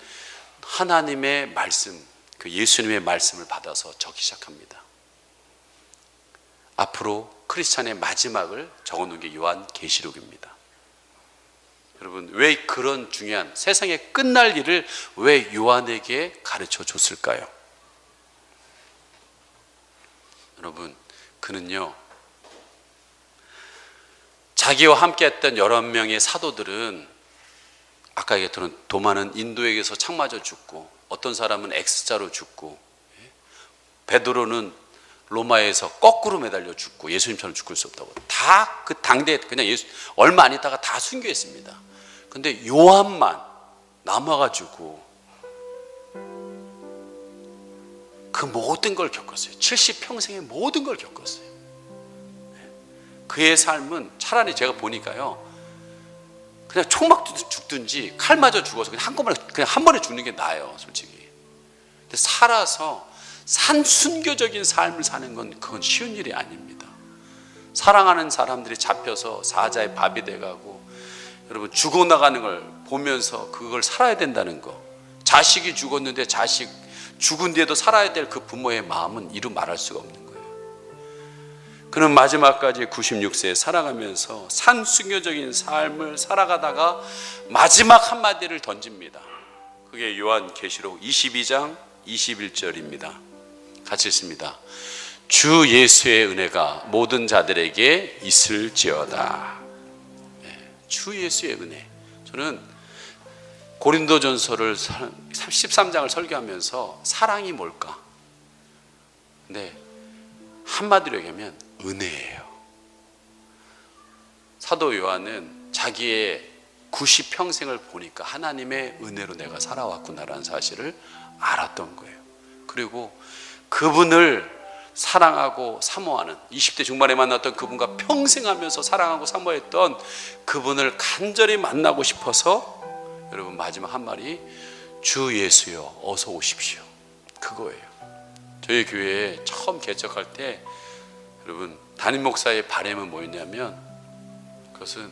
Speaker 1: 하나님의 말씀, 그 예수님의 말씀을 받아서 적기 시작합니다. 앞으로 크리스찬의 마지막을 적어놓은 게 요한계시록입니다. 여러분 왜 그런 중요한 세상의 끝날 일을 왜 요한에게 가르쳐 줬을까요? 여러분 그는요 자기와 함께했던 여러 명의 사도들은 아까 얘기했던 도마는 인도에게서 창 맞아 죽고 어떤 사람은 X자로 죽고 베드로는 로마에서 거꾸로 매달려 죽고 예수님처럼 죽을 수 없다고 다 그 당대에 그냥 얼마 안 있다가 다 순교했습니다. 근데 요한만 남아가지고 그 모든 걸 겪었어요. 70평생의 모든 걸 겪었어요. 그의 삶은 차라리 제가 보니까요 그냥 총 맞고 죽든지 칼 맞아 죽어서 그냥 한 번에 죽는 게 나아요, 솔직히. 근데 살아서 산순교적인 삶을 사는 건 그건 쉬운 일이 아닙니다. 사랑하는 사람들이 잡혀서 사자의 밥이 돼가고 여러분 죽어나가는 걸 보면서 그걸 살아야 된다는 거. 자식이 죽었는데 자식 죽은 뒤에도 살아야 될 그 부모의 마음은 이루 말할 수가 없는 거예요. 그는 마지막까지 96세에 살아가면서 산순교적인 삶을 살아가다가 마지막 한마디를 던집니다. 그게 요한계시록 22장 21절입니다. 같이 읽습니다. 주 예수의 은혜가 모든 자들에게 있을지어다. 네, 주 예수의 은혜. 저는 고린도전서를 13장을 설교하면서 사랑이 뭘까? 근데 한마디로 얘기하면 은혜예요. 사도 요한은 자기의 90평생을 보니까 하나님의 은혜로 내가 살아왔구나라는 사실을 알았던 거예요. 그리고 그분을 사랑하고 사모하는 20대 중반에 만났던 그분과 평생 하면서 사랑하고 사모했던 그분을 간절히 만나고 싶어서 여러분 마지막 한 말이 주 예수여 어서 오십시오. 그거예요. 저희 교회에 처음 개척할 때 여러분 담임 목사의 바람은 뭐였냐면 그것은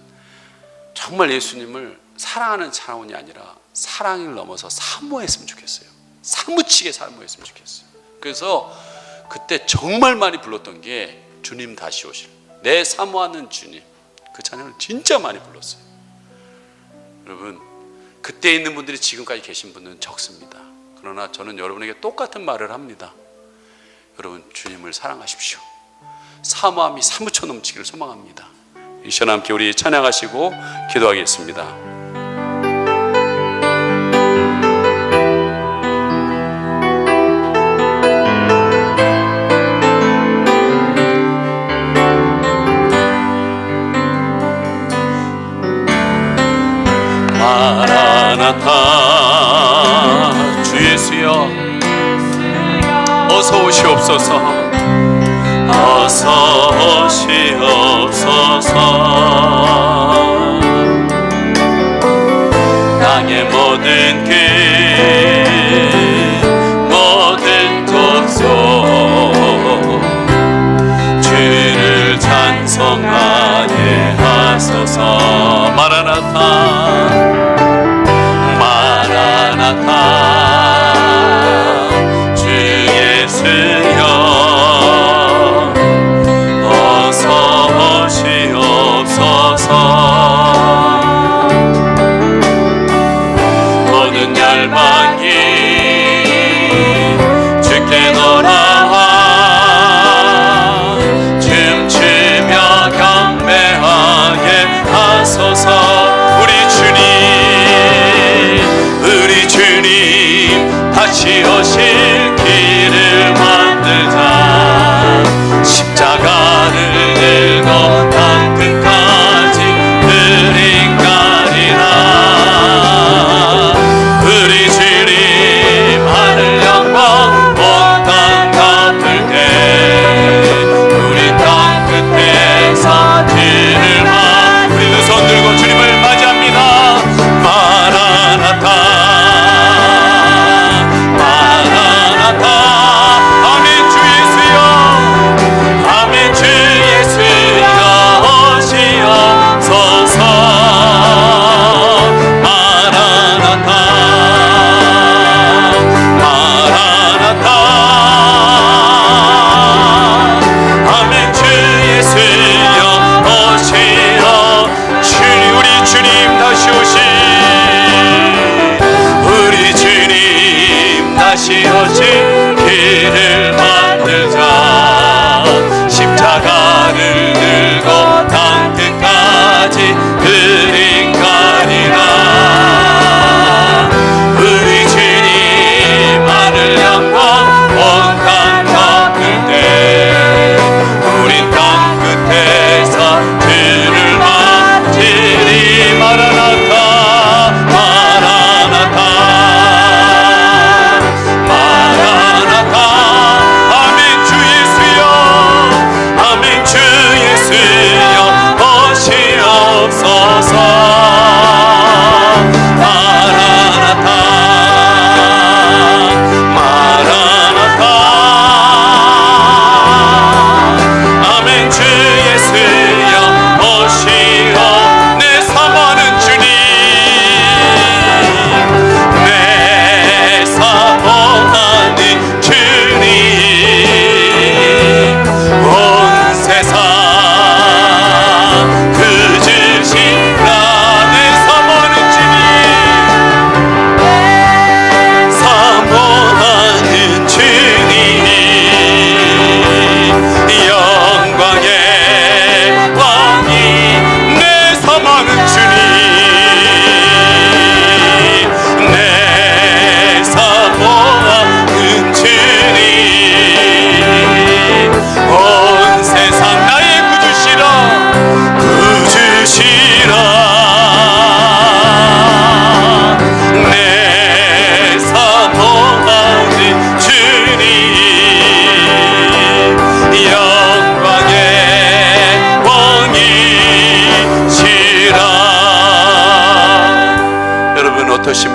Speaker 1: 정말 예수님을 사랑하는 차원이 아니라 사랑을 넘어서 사모했으면 좋겠어요. 사무치게 사모했으면 좋겠어요. 그래서 그때 정말 많이 불렀던 게 주님 다시 오실 내 사모하는 주님, 그 찬양을 진짜 많이 불렀어요. 여러분 그때 있는 분들이 지금까지 계신 분은 적습니다. 그러나 저는 여러분에게 똑같은 말을 합니다. 여러분 주님을 사랑하십시오. 사모함이 사무쳐 넘치기를 소망합니다. 이 시간 함께 우리 찬양하시고 기도하겠습니다. 마라나타 주 예수여 어서 오시옵소서 어서 오시옵소서 땅의 모든 길 모든 족속 주를 찬송하게 하소서 마라나타 마라나타 주 예수여 어서 오시옵소서 모든 열방이 주께 돌아와 춤추며 경배하게 하소서 우리 주님 다시 오실 길을 만들자 십자가를 들고 땅 끝까지 들인가니라 우리 주님 하늘 영광 온 땅 덮을 때 우리 땅 끝에서 주를 우리 두 손 들고 주님을 맞이합니다. 마라나타 마라나타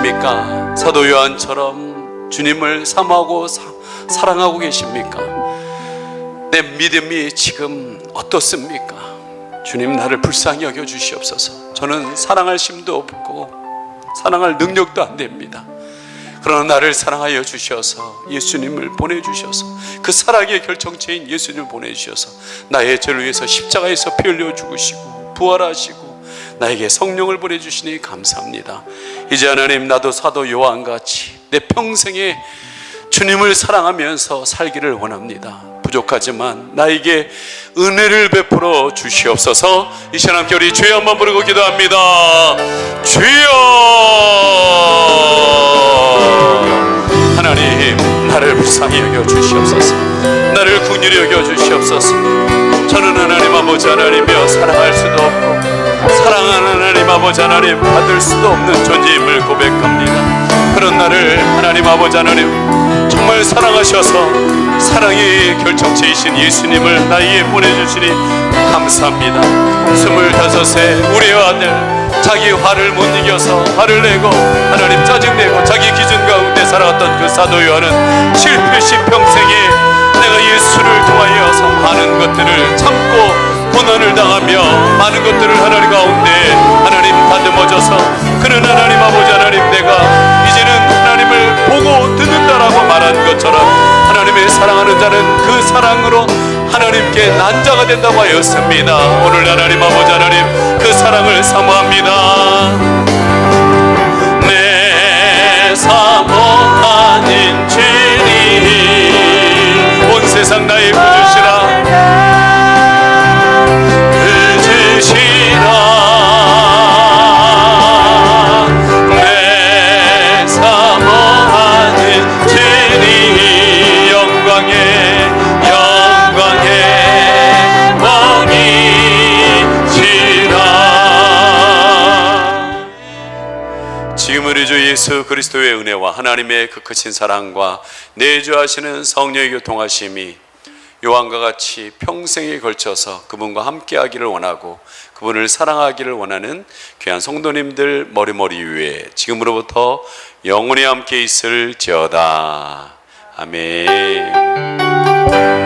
Speaker 1: 계십니까? 사도 요한처럼 주님을 사모하고 사랑하고 계십니까? 내 믿음이 지금 어떻습니까? 주님, 나를 불쌍히 여겨 주시옵소서. 저는 사랑할 힘도 없고 사랑할 능력도 안 됩니다. 그러나 나를 사랑하여 주셔서 예수님을 보내주셔서, 그 사랑의 결정체인 예수님을 보내주셔서 나의 죄를 위해서 십자가에서 피 흘려 죽으시고 부활하시고 나에게 성령을 보내주시니 감사합니다. 이제 하나님, 나도 사도 요한같이 내 평생에 주님을 사랑하면서 살기를 원합니다. 부족하지만 나에게 은혜를 베풀어 주시옵소서. 이 시간 함께 우리 주여 한번 부르고 기도합니다. 주여! 하나님, 나를 불쌍히 여겨 주시옵소서. 나를 긍휼히 여겨 주시옵소서. 저는 하나님 아버지 하나님이여 사랑할 수도 없고 사랑하는 하나님 아버지 하나님 받을 수도 없는 존재임을 고백합니다. 그런 나를 하나님 아버지 하나님 정말 사랑하셔서 사랑의 결정체이신 예수님을 나에게 보내주시니 감사합니다. 25세 우리 아들, 자기 화를 못 이겨서 화를 내고 하나님 짜증내고 자기 기준 가운데 살아갔던 그 사도 요한은 실패신 평생에 내가 예수를 통하여서 많은 것들을 참고 고난을 당하며 많은 것들을 하나님 가운데 하나님 다듬어져서 그는 하나님 아버지 하나님 내가 이제는 하나님을 보고 듣는다라고 말한 것처럼 하나님의 사랑하는 자는 그 사랑으로 하나님께 난자가 된다고 하였습니다. 오늘 하나님 아버지 하나님 그 사랑을 사모합니다. 내 사모 아닌 주님 온 세상 나의 구주시라 내 사모하는 주님 영광의 왕이시라. 지금 우리 주 예수 그리스도의 은혜와 하나님의 그 크신 사랑과 내주하시는 성령의 교통하심이 요한과 같이 평생에 걸쳐서 그분과 함께하기를 원하고 그분을 사랑하기를 원하는 귀한 성도님들 머리머리 위에 지금으로부터 영원히 함께 있을지어다. 아멘.